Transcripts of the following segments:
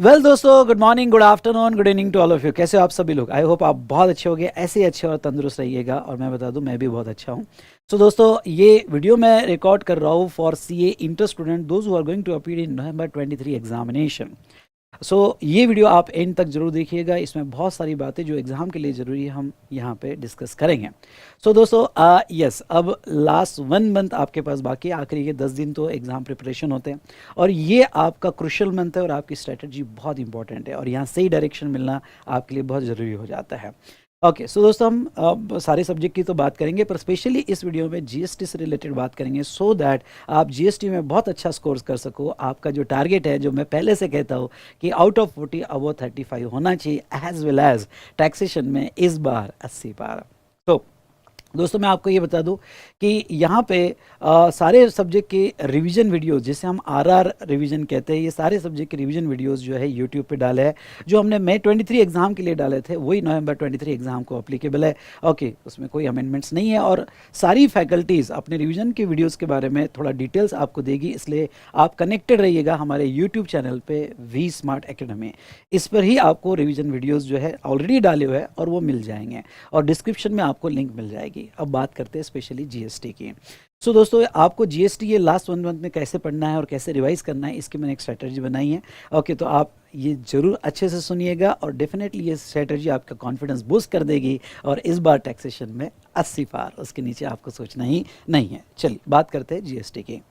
Well दोस्तों, good morning, good afternoon, good evening to all of you. कैसे हो आप सभी लोग? आई होप आप बहुत अच्छे होंगे, ऐसे ही अच्छे और तंदुरुस्त रहिएगा। और मैं बता दूं, मैं भी बहुत अच्छा हूं। सो दोस्तों, ये वीडियो मैं रिकॉर्ड कर रहा हूं for CA inter student those who are going to appear in November 23 examination. So ये वीडियो आप एंड तक जरूर देखिएगा। इसमें बहुत सारी बातें जो एग्ज़ाम के लिए ज़रूरी है हम यहाँ पे डिस्कस करेंगे। सो दोस्तों, यस, अब लास्ट 1 मंथ आपके पास बाकी है। आखिरी के 10 दिन तो एग्ज़ाम प्रिपरेशन होते हैं और ये आपका क्रुशियल मंथ है और आपकी स्ट्रेटजी बहुत इंपॉर्टेंट है और यहाँ सही डायरेक्शन मिलना आपके लिए बहुत ज़रूरी हो जाता है। ओके, सो दोस्तों, हम सारे सब्जेक्ट की तो बात करेंगे, पर स्पेशली इस वीडियो में जीएसटी से रिलेटेड बात करेंगे सो दैट आप जीएसटी में बहुत अच्छा स्कोर कर सको। आपका जो टारगेट है, जो मैं पहले से कहता हूँ कि आउट ऑफ 40 अबव 35 होना चाहिए, एज वेल एज टैक्सेशन में इस बार 80 पार। तो दोस्तों, मैं आपको ये बता दूं कि यहाँ पे सारे सब्जेक्ट के रिवीजन वीडियोस, जिसे हम आरआर रिवीजन कहते हैं, ये सारे सब्जेक्ट के रिवीजन वीडियोस जो है यूट्यूब पे डाले हैं। जो हमने मई 23 एग्ज़ाम के लिए डाले थे वही नवंबर 23 एग्ज़ाम को अप्लीकेबल है। ओके, उसमें कोई अमेंडमेंट्स नहीं है और सारी फैकल्टीज़ अपने रिवीजन के वीडियोज़ के बारे में थोड़ा डिटेल्स आपको देगी। इसलिए आप कनेक्टेड रहिएगा हमारे यूट्यूब चैनल पे वी स्मार्ट एकेडमी। इस पर ही आपको रिवीजन वीडियोज़ जो है ऑलरेडी डाले हुए हैं और वो मिल जाएंगे और डिस्क्रिप्शन में आपको लिंक मिल जाएगी। अब बात करते हैं स्पेशली जीएसटी की। सो दोस्तों, आपको जीएसटी ये लास्ट 1 मंथ में कैसे पढ़ना है और कैसे रिवाइज करना है, इसकी मैंने एक स्ट्रैटेजी बनाई है। ओके, तो आप ये जरूर अच्छे से सुनिएगा और डेफिनेटली ये स्ट्रैटेजी आपका कॉन्फिडेंस बूस्ट कर देगी और इस बार टैक्सेशन में 80 पार, उसके नीचे आपको सोचना ही नहीं है। चलिए बात करते हैं जीएसटी की।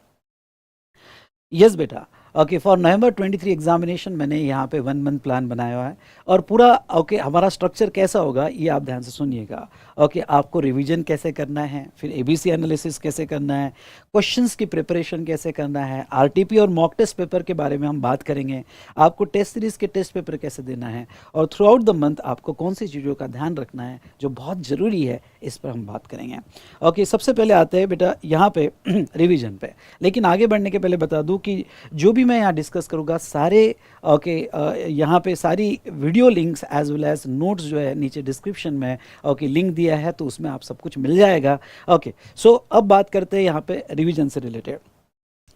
यस बेटा, ओके, फॉर नवंबर 23 एग्जामिनेशन मैंने यहाँ पे 1 मंथ प्लान बनाया हुआ है और पूरा ओके हमारा स्ट्रक्चर कैसा होगा ये आप ध्यान से सुनिएगा। ओके, आपको रिवीजन कैसे करना है, फिर एबीसी एनालिसिस कैसे करना है, क्वेश्चंस की प्रिपरेशन कैसे करना है, आरटीपी और मॉक टेस्ट पेपर के बारे में हम बात करेंगे। आपको टेस्ट सीरीज के टेस्ट पेपर कैसे देना है और थ्रू आउट द मंथ आपको कौन सी चीज़ों का ध्यान रखना है जो बहुत ज़रूरी है, इस पर हम बात करेंगे। ओके, सबसे पहले आते हैं बेटा यहाँ पे रिविजन पे। लेकिन आगे बढ़ने के पहले बता दूँ कि जो भी मैं यहाँ डिस्कस करूँगा सारे ओके यहाँ पे सारी video links as well as notes जो है नीचे डिस्क्रिप्शन में ओके लिंक दिया है, तो उसमें आप सब कुछ मिल जाएगा। ओके, सो अब बात करते हैं यहाँ पे रिवीजन से रिलेटेड।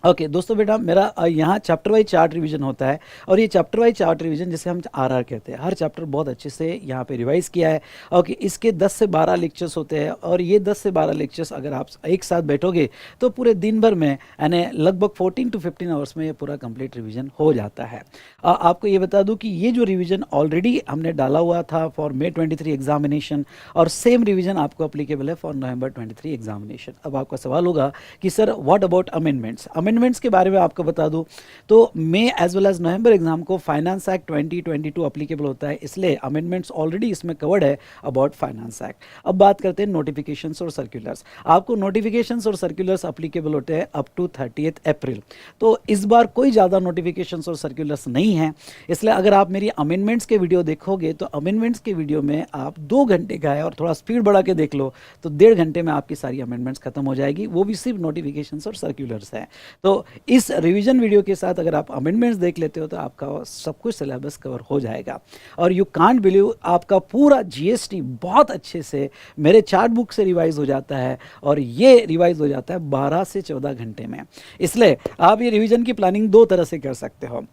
ओके दोस्तों, बेटा मेरा यहाँ चैप्टर वाइज चार्ट रिवीजन होता है और ये चैप्टर वाइज चार्ट रिवीजन जिसे हम आरआर कहते हैं, हर चैप्टर बहुत अच्छे से यहाँ पे रिवाइज किया है। ओके, इसके 10 से 12 लेक्चर्स होते हैं और ये 10 से 12 लेक्चर्स अगर आप एक साथ बैठोगे तो पूरे दिन भर में यानी लगभग 14 to 15 आवर्स में ये पूरा कंप्लीट रिवीजन हो जाता है। आपको ये बता दूँ कि ये जो रिविज़न ऑलरेडी हमने डाला हुआ था फॉर मई 23 एग्जामिनेशन और सेम रिविज़न आपको अप्लीकेबल है फॉर नवंबर 23 एग्जामिनेशन। अब आपका सवाल होगा कि सर व्हाट अबाउट अमेंडमेंट्स के बारे में आपको बता दूं तो मई एज वेल एज नवंबर एग्जाम को फाइनेंस एक्ट 2022 अप्लीकेबल होता है, इसलिए अमेंडमेंट्स ऑलरेडी इसमें कवर्ड है अबाउट फाइनेंस एक्ट। अब बात करते हैं नोटिफिकेशंस और सर्कुलर्स। आपको नोटिफिकेशंस और सर्कुलर्स अप्लीकेबल होते हैं अप टू 30 अप्रैल। तो इस बार कोई ज़्यादा नोटिफिकेशंस और सर्कुलर्स नहीं है, इसलिए अगर आप मेरी अमेंडमेंट्स के वीडियो देखोगे तो अमेंडमेंट्स के वीडियो में आप 2 घंटे का है और थोड़ा स्पीड बढ़ा के देख लो तो 1.5 घंटे में आपकी सारी अमेंडमेंट्स खत्म हो जाएगी, वो भी सिर्फ नोटिफिकेशंस और सर्कुलर्स है। तो इस रिवीजन वीडियो के साथ अगर आप अमेंडमेंट्स देख लेते हो तो आपका सब कुछ सिलेबस कवर हो जाएगा और यू कांट बिलीव आपका पूरा जीएसटी बहुत अच्छे से मेरे चार्ट बुक से रिवाइज हो जाता है और ये रिवाइज हो जाता है 12 से 14 घंटे में। इसलिए आप ये रिवीजन की प्लानिंग 2 तरह से कर सकते हो।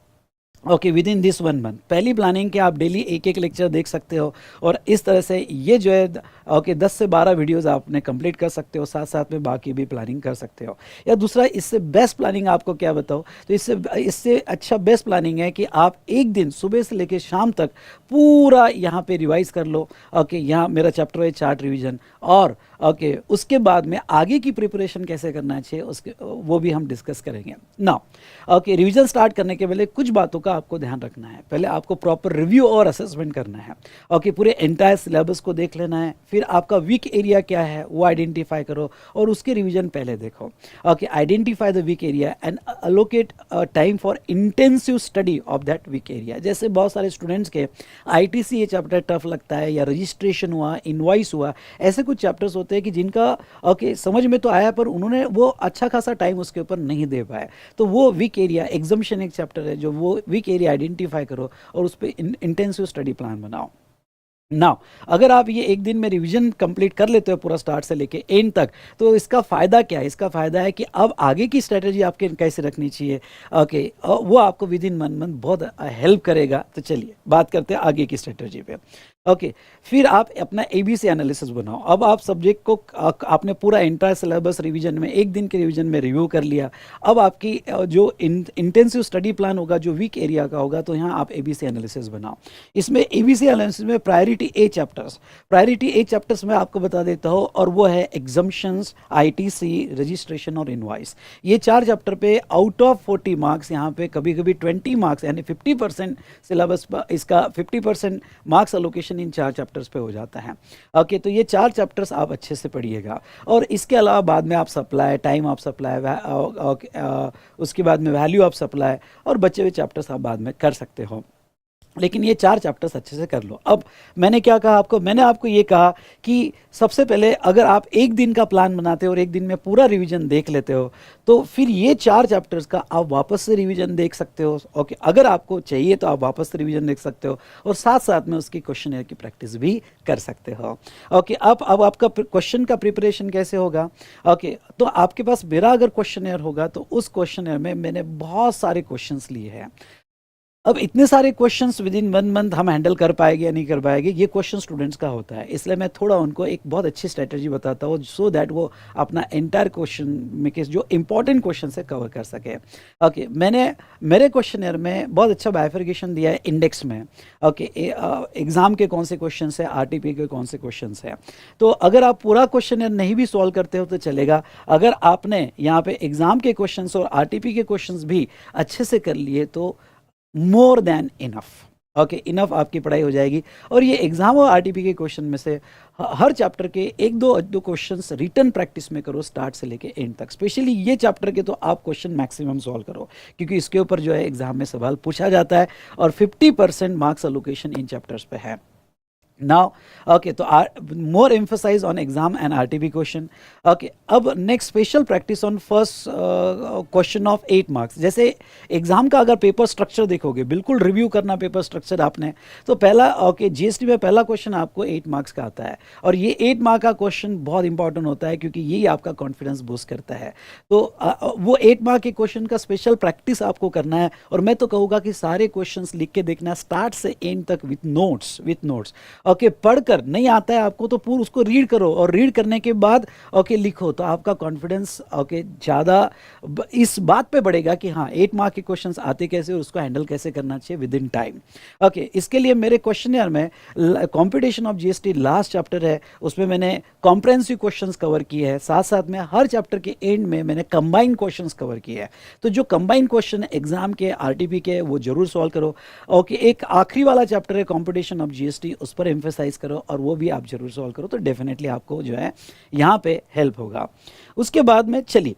Okay, with in this 1 month पहली प्लानिंग के आप डेली एक एक लेक्चर देख सकते हो और इस तरह से ये जो है ओके 10 से 12 वीडियोस आपने कंप्लीट कर सकते हो, साथ साथ में बाकी भी प्लानिंग कर सकते हो। या दूसरा, इससे बेस्ट प्लानिंग आपको क्या बताओ, तो इससे अच्छा बेस्ट प्लानिंग है कि आप एक दिन सुबह से लेकर शाम तक पूरा यहाँ पे रिवाइज कर लो। ओके, यहाँ मेरा चैप्टर वाइज चार्ट रिविजन और ओके उसके बाद में आगे की प्रिपरेशन कैसे करना चाहिए उसके वो भी हम डिस्कस करेंगे ना। ओके, रिवीजन स्टार्ट करने के पहले कुछ बातों का आपको ध्यान रखना है। पहले आपको प्रॉपर रिव्यू और असेसमेंट करना है। ओके, पूरे एंटायर सिलेबस को देख लेना है, फिर आपका वीक एरिया क्या है वो आइडेंटिफाई करो और उसके रिवीजन पहले देखो। Okay, identify the weak area and allocate time for intensive study of that weak area. जैसे बहुत सारे स्टूडेंट्स के आईटीसी ये चैप्टर टफ लगता है या रजिस्ट्रेशन हुआ, इनवॉइस हुआ, ऐसे कुछ चैप्टर्स होते हैं कि जिनका ओके समझ में तो आया पर उन्होंने वो अच्छा खासा टाइम उसके ऊपर नहीं दे पाए। तो वो वीक एरिया एग्जाम्शन एक चैप्टर है जो वो वीक एरिया आइडेंटिफाई करो और उस पर इंटेंसिव स्टडी प्लान बनाओ। नाउ अगर आप ये एक दिन में रिवीजन कंप्लीट कर लेते हो पूरा स्टार्ट से लेके एंड तक, तो इसका फ़ायदा क्या है? इसका फ़ायदा है कि अब आगे की स्ट्रेटजी आपके कैसे रखनी चाहिए, ओके, वो आपको विद इन 1 मंथ बहुत हेल्प करेगा। तो चलिए बात करते हैं आगे की स्ट्रेटजी पे। ओके, फिर आप अपना एबीसी एनालिसिस बनाओ। अब आप सब्जेक्ट को आपने पूरा एंटायर सिलेबस रिवीजन में, एक दिन के रिवीजन में रिव्यू कर लिया। अब आपकी जो इंटेंसिव स्टडी प्लान होगा, जो वीक एरिया का होगा, तो यहाँ आप एबीसी एनालिसिस बनाओ। इसमें एबीसी एनालिसिस में प्रायोरिटी ए चैप्टर्स में आपको बता देता हूँ, और वो है एग्जम्पशंस, आईटीसी, रजिस्ट्रेशन और इनवॉइस। ये 4 चैप्टर पे आउट ऑफ 40 मार्क्स, यहाँ पे कभी कभी 20 मार्क्स यानी 50% सिलेबस पर इसका 50% मार्क्स अलोकेशन इन 4 चैप्टर्स पे हो जाता है। ओके, तो ये 4 चैप्टर्स आप अच्छे से पढ़िएगा। और इसके अलावा बाद में आप सप्लाई, टाइम ऑफ सप्लाई, उसके बाद में वैल्यू ऑफ सप्लाई और बचे हुए चैप्टर्स आप बाद में कर सकते हो, लेकिन ये 4 चैप्टर्स अच्छे से कर लो। अब मैंने क्या कहा आपको? मैंने आपको ये कहा कि सबसे पहले अगर आप एक दिन का प्लान बनाते हो और एक दिन में पूरा रिवीजन देख लेते हो, तो फिर ये 4 चैप्टर्स का आप वापस से रिवीजन देख सकते हो। ओके, अगर आपको चाहिए तो आप वापस से रिवीजन देख सकते हो, और साथ साथ में उसकी क्वेश्चन की प्रैक्टिस भी कर सकते हो। ओके, अब आपका क्वेश्चन का प्रिपरेशन कैसे होगा? ओके, तो आपके पास मेरा अगर क्वेश्चन होगा, तो उस क्वेश्चन में मैंने बहुत सारे क्वेश्चन लिए हैं। अब इतने सारे क्वेश्चंस विद इन 1 मंथ हम हैंडल कर पाएंगे या नहीं कर पाएंगे, ये क्वेश्चन स्टूडेंट्स का होता है। इसलिए मैं थोड़ा उनको एक बहुत अच्छी स्ट्रेटजी बताता हूँ, सो दैट वो अपना एंटायर क्वेश्चन में के जो इंपॉर्टेंट क्वेश्चन है कवर कर सके। ओके, मैंने मेरे क्वेश्चन में बहुत अच्छा बाइफर्केशन दिया है इंडेक्स में। ओके, एग्जाम के कौन से क्वेश्चन है, आरटीपी के कौन से क्वेश्चन है। तो अगर आप पूरा क्वेश्चन नहीं भी सॉल्व करते हो तो चलेगा, अगर आपने यहाँ पे एग्जाम के क्वेश्चन और आरटीपी के क्वेश्चन भी अच्छे से कर लिए तो more than enough. Okay, enough आपकी पढ़ाई हो जाएगी। और ये एग्जाम और आरटीपी के क्वेश्चन में से हर चैप्टर के एक दो क्वेश्चंस रिटर्न प्रैक्टिस में करो, स्टार्ट से लेके एंड तक। स्पेशली ये चैप्टर के तो आप क्वेश्चन मैक्सिमम सॉल्व करो, क्योंकि इसके ऊपर जो है एग्जाम में सवाल पूछा जाता है, और 50% मार्क्स अलोकेशन इन चैप्टर्स पे है। Now, okay, तो more emphasize on exam and RTP question. Okay, अब next special practice on first question of 8 marks. जैसे एग्जाम का अगर पेपर स्ट्रक्चर देखोगे, बिल्कुल रिव्यू करना पेपर स्ट्रक्चर आपने, तो पहला जीएसटी में पहला क्वेश्चन आपको 8 मार्क्स का आता है, और ये 8 मार्क का क्वेश्चन बहुत इंपॉर्टेंट होता है, क्योंकि यही आपका कॉन्फिडेंस बूस्ट करता है। तो वो 8 मार्क के क्वेश्चन का स्पेशल प्रैक्टिस आपको करना है, और मैं तो कहूँगा कि सारे क्वेश्चन लिख के देखना स्टार्ट से एंड तक विथ नोट्स। ओके, पढ़कर नहीं आता है आपको तो पूरा उसको रीड करो, और रीड करने के बाद लिखो, तो आपका कॉन्फिडेंस ज़्यादा इस बात पे बढ़ेगा कि हाँ 8 मार्क के क्वेश्चंस आते कैसे और उसको हैंडल कैसे करना चाहिए विद इन टाइम। ओके, इसके लिए मेरे क्वेश्चनियर में competition of GST last chapter है, उसमें मैंने कॉम्प्रहेंसिव क्वेश्चंस कवर किए हैं, साथ साथ में हर चैप्टर के एंड में मैंने कंबाइंड क्वेश्चंस कवर किए हैं। तो जो कंबाइंड क्वेश्चन एग्जाम के, आरटीपी के, वो जरूर सॉल्व करो। ओके, एक आखिरी वाला चैप्टर है कॉम्पिटिशन ऑफ जीएसटी, उस पर एम्फेसाइज करो, और वो भी आप जरूर सॉल्व करो, तो डेफिनेटली आपको जो है यहाँ पे हेल्प होगा। उसके बाद में चलिए,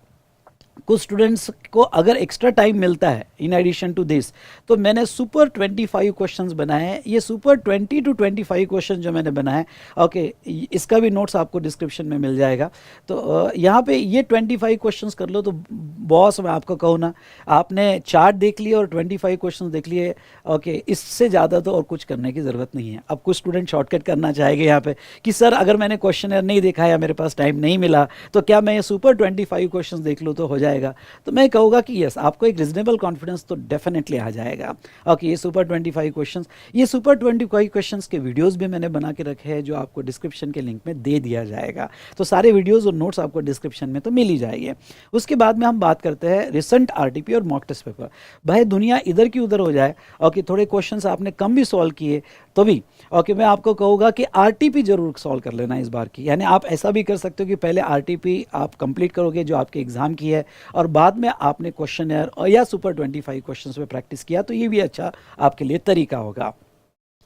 कुछ स्टूडेंट्स को अगर एक्स्ट्रा टाइम मिलता है इन एडिशन टू दिस, तो मैंने सुपर 25 क्वेश्चंस बनाए हैं। ये सुपर 20 to 25 क्वेश्चन जो मैंने बनाए, ओके, इसका भी नोट्स आपको डिस्क्रिप्शन में मिल जाएगा। तो यहाँ पे ये 25 क्वेश्चंस कर लो, तो बॉस मैं आपको कहूँ ना, आपने चार्ट देख लिया और 25 क्वेश्चन देख लिए। ओके, इससे ज़्यादा तो और कुछ करने की ज़रूरत नहीं है। अब कुछ स्टूडेंट शॉर्टकट करना चाहेंगे यहाँ पे कि सर अगर मैंने क्वेश्चन नहीं देखा या मेरे पास टाइम नहीं मिला, तो क्या मैं ये सुपर 25 क्वेश्चन देख लूँ तो हो जाएगा? तो मैं कहूँगा कि यस, आपको एक रिजनेबल कॉन्फिडेंस तो डेफिनेटली आ जाएगा। ओके, ये सुपर 25 क्वेश्चंस, ये सुपर 25 क्वेश्चंस के वीडियोस भी मैंने बना के रखे हैं, जो आपको डिस्क्रिप्शन के लिंक में दे दिया जाएगा। तो सारे वीडियोस और नोट्स आपको डिस्क्रिप्शन में तो मिल ही जाएंगे। उसके बाद में हम बात करते हैं रिसेंट आरटीपी और मॉक टेस्ट पेपर। भाई दुनिया इधर की उधर हो जाए, ओके, थोड़े क्वेश्चंस आपने कम भी सॉल्व किए तो भी, ओके, मैं आपको कहूँगा कि आरटीपी जरूर सॉल्व कर लेना इस बार की। यानी आप ऐसा भी कर सकते हो कि पहले आरटीपी आप कंप्लीट करोगे जो आपके एग्जाम की है, और बाद में आपने क्वेश्चन या सुपर 25 क्वेश्चंस पे प्रैक्टिस किया, तो ये भी अच्छा आपके लिए तरीका होगा।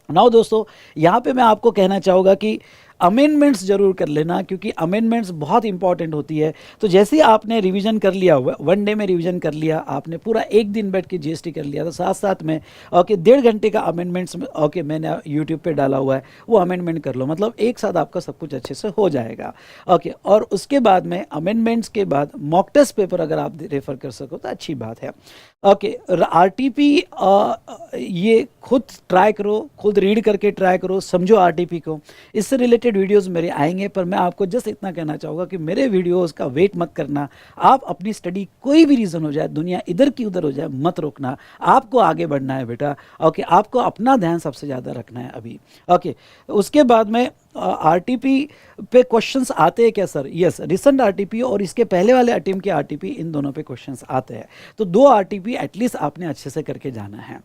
नाउ दोस्तों, यहाँ पे मैं आपको कहना चाहूँगा कि अमेंडमेंट्स जरूर कर लेना, क्योंकि अमेंडमेंट्स बहुत इंपॉर्टेंट होती है। तो जैसे ही आपने रिवीजन कर लिया, वन डे में रिवीजन कर लिया, आपने पूरा एक दिन बैठ के जीएसटी कर लिया, तो साथ साथ में ओके 1.5 घंटे का अमेंडमेंट्स ओके मैंने यूट्यूब पे डाला हुआ है, वो अमेंडमेंट कर लो, मतलब एक साथ आपका सब कुछ अच्छे से हो जाएगा। ओके, और उसके बाद में अमेंडमेंट्स के बाद मॉक टेस्ट पेपर अगर आप रेफर कर सको तो अच्छी बात है। ओके, आरटीपी ये खुद ट्राई करो, खुद रीड करके ट्राई करो, समझो आरटीपी को। इससे रिलेटेड वीडियोस मेरे आएंगे, पर मैं आपको जस्ट इतना कहना चाहूँगा कि मेरे वीडियोस का वेट मत करना। आप अपनी स्टडी कोई भी रीज़न हो जाए, दुनिया इधर की उधर हो जाए, मत रोकना। आपको आगे बढ़ना है बेटा। ओके, आपको अपना ध्यान सबसे ज़्यादा रखना है अभी। ओके, उसके बाद में आरटीपी पे क्वेश्चंस आते हैं क्या सर? यस, रिसेंट आरटीपी और इसके पहले वाले अटेम्प्ट के आरटीपी, इन दोनों पे क्वेश्चंस आते हैं। तो 2 आरटीपी एटलीस्ट आपने अच्छे से करके जाना है।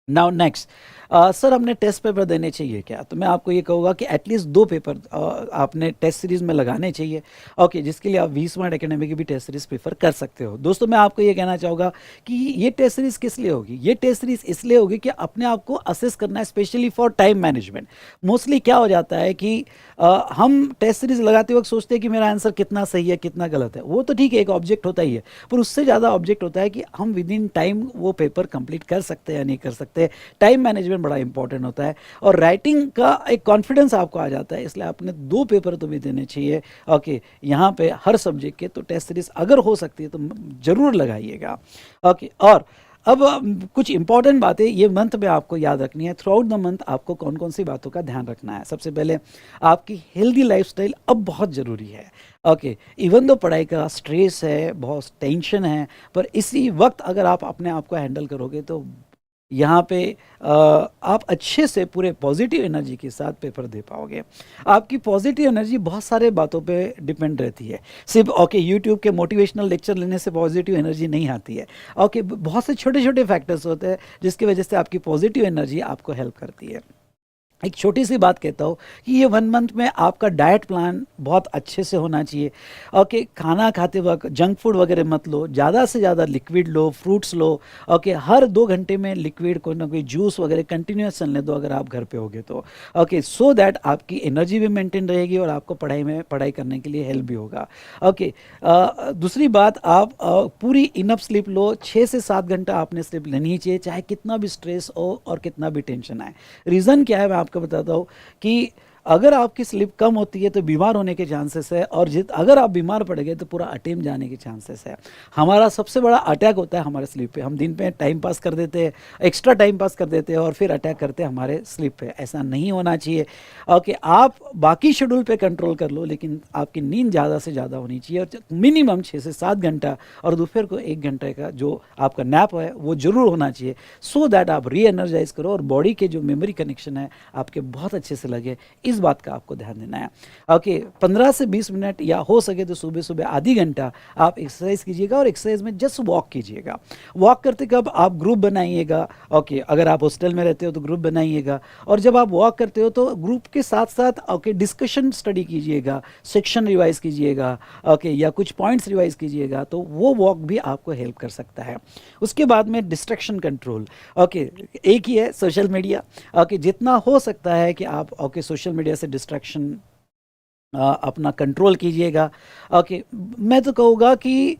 नाउ नेक्स्ट, सर हमने टेस्ट पेपर देने चाहिए क्या? तो मैं आपको ये कहूँगा कि एटलीस्ट 2 पेपर आपने टेस्ट सीरीज़ में लगाने चाहिए। ओके, जिसके लिए आप 20 मिनट एकेडमी की भी टेस्ट सीरीज़ प्रेफर कर सकते हो। दोस्तों, मैं आपको ये कहना चाहूँगा कि ये टेस्ट सीरीज़ किस लिए होगी? ये टेस्ट सीरीज़ इसलिए होगी कि अपने आप को असेस करना है, specially for time management. Mostly क्या हो जाता है कि हम टेस्ट सीरीज़ लगाते वक्त सोचते हैं कि मेरा आंसर कितना सही है, कितना गलत है। वो तो ठीक है, एक ऑब्जेक्ट होता ही है, पर उससे ज़्यादा ऑब्जेक्ट होता है कि हम विद इन टाइम वो पेपर कंप्लीट कर सकते हैं या नहीं कर सकते। टाइम मैनेजमेंट बड़ा इंपॉर्टेंट होता है, और राइटिंग का एक कॉन्फिडेंस आपको आ जाता है। इसलिए आपने 2 पेपर तो भी देने चाहिए। ओके, यहाँ पे हर सब्जेक्ट के तो टेस्ट सीरीज अगर हो सकती है तो जरूर लगाइएगा। ओके, और अब कुछ इंपॉर्टेंट बातें ये मंथ में आपको याद रखनी है। थ्रू आउट द मंथ आपको कौन कौन सी बातों का ध्यान रखना है? सबसे पहले आपकी हेल्दी लाइफस्टाइल अब बहुत ज़रूरी है। ओके, इवन दो पढ़ाई का स्ट्रेस है, बहुत टेंशन है, पर इसी वक्त अगर आप अपने आप को हैंडल करोगे तो यहाँ पे आप अच्छे से पूरे पॉजिटिव एनर्जी के साथ पेपर दे पाओगे। आपकी पॉजिटिव एनर्जी बहुत सारे बातों पे डिपेंड रहती है। सिर्फ ओके यूट्यूब के मोटिवेशनल लेक्चर लेने से पॉजिटिव एनर्जी नहीं आती है। ओके, बहुत से छोटे छोटे फैक्टर्स होते हैं जिसकी वजह से आपकी पॉजिटिव एनर्जी आपको हेल्प करती है। एक छोटी सी बात कहता हूँ कि ये 1 मंथ में आपका डाइट प्लान बहुत अच्छे से होना चाहिए। ओके, खाना खाते वक्त जंक फूड वगैरह मत लो, ज़्यादा से ज़्यादा लिक्विड लो, फ्रूट्स लो। ओके, हर 2 घंटे में लिक्विड कोई ना कोई जूस वगैरह कंटिन्यूस चलने दो अगर आप घर पे होगे तो। ओके, सो दैट आपकी एनर्जी भी मेंटेन रहेगी और आपको पढ़ाई करने के लिए हेल्प भी होगा। ओके, दूसरी बात, आप पूरी इनफ स्लीप लो। 6 से 7 घंटा आपने स्लीप लेनी ही चाहिए, चाहे कितना भी स्ट्रेस हो और कितना भी टेंशन आए। रीज़न क्या है मैं आपको बताता हूँ कि अगर आपकी स्लीप कम होती है तो बीमार होने के चांसेस है, और अगर आप बीमार पड़ गए तो पूरा अटेम्प्ट जाने के चांसेस है। हमारा सबसे बड़ा अटैक होता है हमारे स्लीप पे। हम दिन पे टाइम पास कर देते हैं, एक्स्ट्रा टाइम पास कर देते हैं और फिर अटैक करते हैं हमारे स्लीप पे। ऐसा नहीं होना चाहिए। ओके, आप बाकी शेड्यूल पे कंट्रोल कर लो, लेकिन आपकी नींद ज़्यादा से ज़्यादा होनी चाहिए, और मिनिमम 6 से 7 घंटा, और दोपहर को 1 घंटे का जो आपका नैप है वो ज़रूर होना चाहिए, सो दैट आप री एनर्जाइज करो और बॉडी के जो मेमोरी कनेक्शन है आपके बहुत अच्छे से लगे। इस बात का आपको ध्यान देना है। ओके, 15 से 20 मिनट या हो सके तो सुबह सुबह आधी घंटा आप एक्सरसाइज कीजिएगा, और एक्सरसाइज में जस्ट वॉक कीजिएगा। वॉक करते कब आप ग्रुप बनाइएगा। ओके, अगर आप हॉस्टल में रहते हो तो ग्रुप बनाइएगा, और जब आप वॉक करते हो तो ग्रुप के साथ साथ ओके डिस्कशन स्टडी कीजिएगा, सेक्शन रिवाइज कीजिएगा। ओके, या कुछ पॉइंट्स रिवाइज कीजिएगा, तो वो वॉक भी आपको हेल्प कर सकता है। उसके बाद में डिस्ट्रैक्शन कंट्रोल। ओके, एक ही है सोशल मीडिया। ओके, जितना हो सकता है कि आप ओके सोशल मीडिया से डिस्ट्रैक्शन अपना कंट्रोल कीजिएगा। ओके, मैं तो कहूँगा कि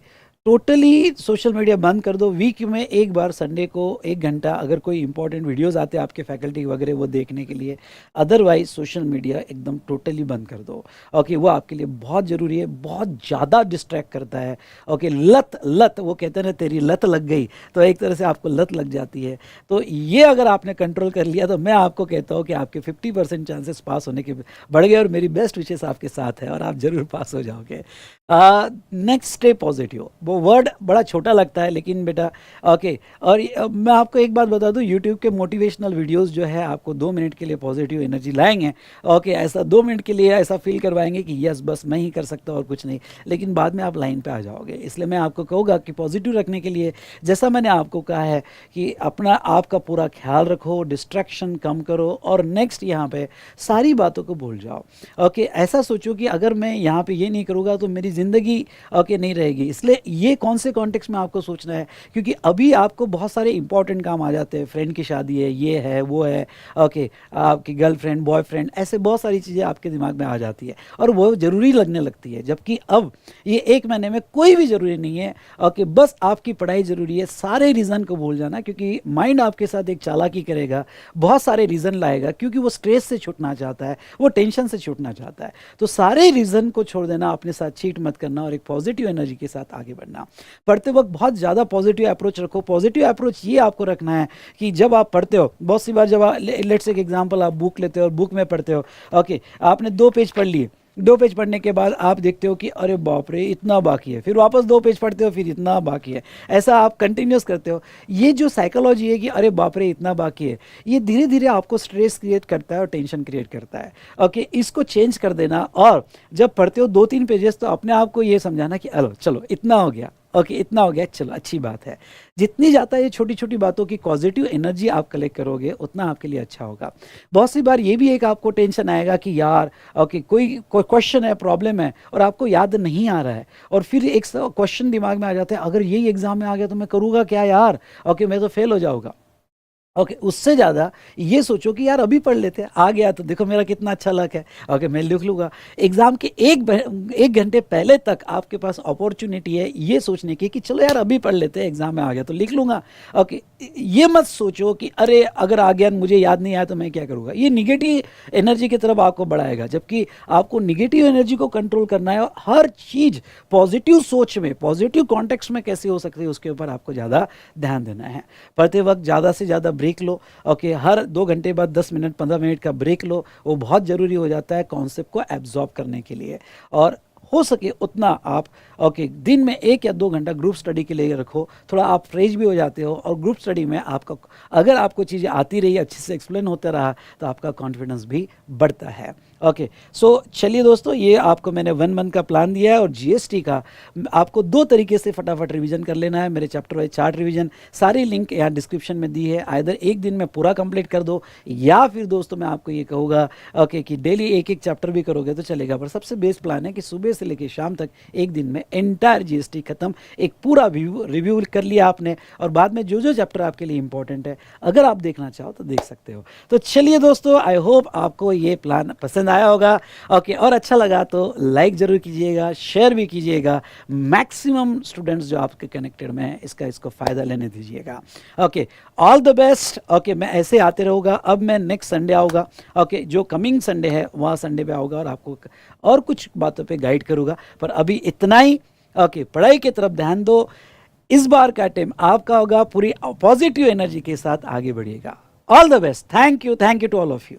टोटली सोशल मीडिया बंद कर दो। वीक में एक बार संडे को 1 घंटा अगर कोई इंपॉर्टेंट वीडियोस आते हैं आपके फैकल्टी वगैरह वो देखने के लिए, अदरवाइज सोशल मीडिया एकदम टोटली बंद कर दो। ओके, वो आपके लिए बहुत ज़रूरी है, बहुत ज़्यादा डिस्ट्रैक्ट करता है। ओके, लत वो कहते हैं ना, तेरी लत लग गई, तो एक तरह से आपको लत लग जाती है। तो ये अगर आपने कंट्रोल कर लिया तो मैं आपको कहता हूँ कि आपके 50% चांसेस पास होने के बढ़ गए, और मेरी बेस्ट विशेष आपके साथ है और आप ज़रूर पास हो जाओगे। Next stay positive. वो वर्ड बड़ा छोटा लगता है लेकिन बेटा ओके, और मैं आपको एक बात बता दूं, यूट्यूब के मोटिवेशनल वीडियोस जो है आपको 2 मिनट के लिए पॉजिटिव एनर्जी लाएंगे। ओके, ऐसा 2 मिनट के लिए ऐसा फील करवाएंगे कि यस बस मैं ही कर सकता और कुछ नहीं, लेकिन बाद में आप लाइन पे आ जाओगे। इसलिए मैं आपको कहूँगा कि पॉजिटिव रखने के लिए जैसा मैंने आपको कहा है कि अपना आपका पूरा ख्याल रखो, डिस्ट्रैक्शन कम करो, और नेक्स्ट यहाँ पे सारी बातों को भूल जाओ। ओके, ऐसा सोचो कि अगर मैं यहाँ पे ये नहीं करूँगा तो मेरी ज़िंदगी ओके नहीं रहेगी। इसलिए ये कौन से कॉन्टेक्स्ट में आपको सोचना है, क्योंकि अभी आपको बहुत सारे इंपॉर्टेंट काम आ जाते हैं, फ्रेंड की शादी है, ये है वो है, ओके, आपकी गर्लफ्रेंड बॉयफ्रेंड, ऐसे बहुत सारी चीज़ें आपके दिमाग में आ जाती है और वो ज़रूरी लगने लगती है, जबकि अब ये 1 महीने में कोई भी ज़रूरी नहीं है। ओके, बस आपकी पढ़ाई ज़रूरी है। सारे रीज़न को भूल जाना, क्योंकि माइंड आपके साथ एक चालाकी करेगा, बहुत सारे रीज़न लाएगा, क्योंकि वो स्ट्रेस से छूटना चाहता है, वो टेंशन से छूटना चाहता है। तो सारे रीज़न को छोड़ देना, अपने साथ चीट मत करना और एक पॉजिटिव एनर्जी के साथ आगे बढ़ना। पढ़ते वक्त बहुत ज़्यादा पॉजिटिव अप्रोच रखो। पॉजिटिव अप्रोच ये आपको रखना है कि जब आप पढ़ते हो, बहुत सी बार जब लेट्स एक एग्जांपल, आप बुक लेते हो और बुक में पढ़ते हो, ओके, आपने 2 पेज पढ़ लिए, 2 पेज पढ़ने के बाद आप देखते हो कि अरे बाप रे इतना बाकी है, फिर वापस 2 पेज पढ़ते हो, फिर इतना बाकी है, ऐसा आप कंटिन्यूस करते हो। ये जो साइकोलॉजी है कि अरे बाप रे इतना बाकी है, ये धीरे धीरे आपको स्ट्रेस क्रिएट करता है और टेंशन क्रिएट करता है। ओके, इसको चेंज कर देना, और जब पढ़ते हो 2-3 पेजेस, तो अपने आप को ये समझाना कि अलो चलो इतना हो गया, ओके इतना हो गया, चलो अच्छी बात है। जितनी ज़्यादा ये छोटी छोटी बातों की पॉजिटिव एनर्जी आप कलेक्ट करोगे, उतना आपके लिए अच्छा होगा। बहुत सी बार ये भी एक आपको टेंशन आएगा कि यार ओके कोई क्वेश्चन है, प्रॉब्लम है और आपको याद नहीं आ रहा है, और फिर एक क्वेश्चन दिमाग में आ जाता है, अगर यही एग्जाम में आ गया तो मैं करूँगा क्या यार, ओके मैं तो फेल हो जाऊँगा। ओके, उससे ज़्यादा ये सोचो कि यार अभी पढ़ लेते हैं, आ गया तो देखो मेरा कितना अच्छा लक है, ओके मैं लिख लूँगा। एग्ज़ाम के 1 घंटे पहले तक आपके पास अपॉर्चुनिटी है ये सोचने की कि चलो यार अभी पढ़ लेते हैं, एग्ज़ाम में आ गया तो लिख लूँगा। ओके, ये मत सोचो कि अरे अगर आ गया मुझे याद नहीं आया तो मैं क्या करूँगा। ये निगेटिव एनर्जी की तरफ आपको बढ़ाएगा, जबकि आपको निगेटिव एनर्जी को कंट्रोल करना है और हर चीज़ पॉजिटिव सोच में, पॉजिटिव कॉन्टेक्स्ट में कैसे हो सकती है उसके ऊपर आपको ज़्यादा ध्यान देना है। पढ़ते वक्त ज़्यादा से ज़्यादा ब्रेक लो। ओके, हर 2 घंटे बाद 10 मिनट 15 मिनट का ब्रेक लो, वो बहुत ज़रूरी हो जाता है कॉन्सेप्ट को एब्जॉर्ब करने के लिए। और हो सके उतना आप ओके दिन में 1 या 2 घंटा ग्रुप स्टडी के लिए रखो, थोड़ा आप फ्रेश भी हो जाते हो, और ग्रुप स्टडी में आपका अगर आपको चीज़ें आती रही, अच्छे से एक्सप्लेन होता रहा, तो आपका कॉन्फिडेंस भी बढ़ता है। ओके, सो चलिए दोस्तों, ये आपको मैंने 1 मंथ का प्लान दिया है, और जीएसटी का आपको 2 तरीके से फटाफट रिवीजन कर लेना है। मेरे चैप्टर वाइज चार्ट रिवीजन सारी लिंक यहाँ डिस्क्रिप्शन में दी है, आइदर एक दिन में पूरा कंप्लीट कर दो, या फिर दोस्तों मैं आपको ये कहूँगा ओके कि डेली एक एक चैप्टर भी करोगे तो चलेगा, पर सबसे बेस्ट प्लान है कि सुबह से लेकर शाम तक एक दिन में एंटायर जीएसटी खत्म, एक पूरा रिव्यू कर लिया आपने, और बाद में जो जो चैप्टर आपके लिए इंपॉर्टेंट है अगर आप देखना चाहो तो देख सकते हो। तो चलिए दोस्तों, आई होप आपको ये प्लान पसंद आया होगा। ओके, और अच्छा लगा तो लाइक जरूर कीजिएगा, शेयर भी कीजिएगा, मैक्सिमम स्टूडेंट्स जो आपके कनेक्टेड में है इसको फायदा लेने दीजिएगा। Okay, all the best. Okay, मैं ऐसे आते रहूँगा। अब मैं नेक्स्ट संडे आऊँगा, ओके जो कमिंग संडे है वहाँ संडे पे आऊँगा, और आपको और कुछ बातों पे गाइड करूँगा, पर अभी इतना ही। ओके, पढ़ाई की तरफ ध्यान दो, इस बार का टाइम आपका होगा, पूरी पॉजिटिव एनर्जी के साथ आगे बढ़िएगा। All the best, thank you to all of you.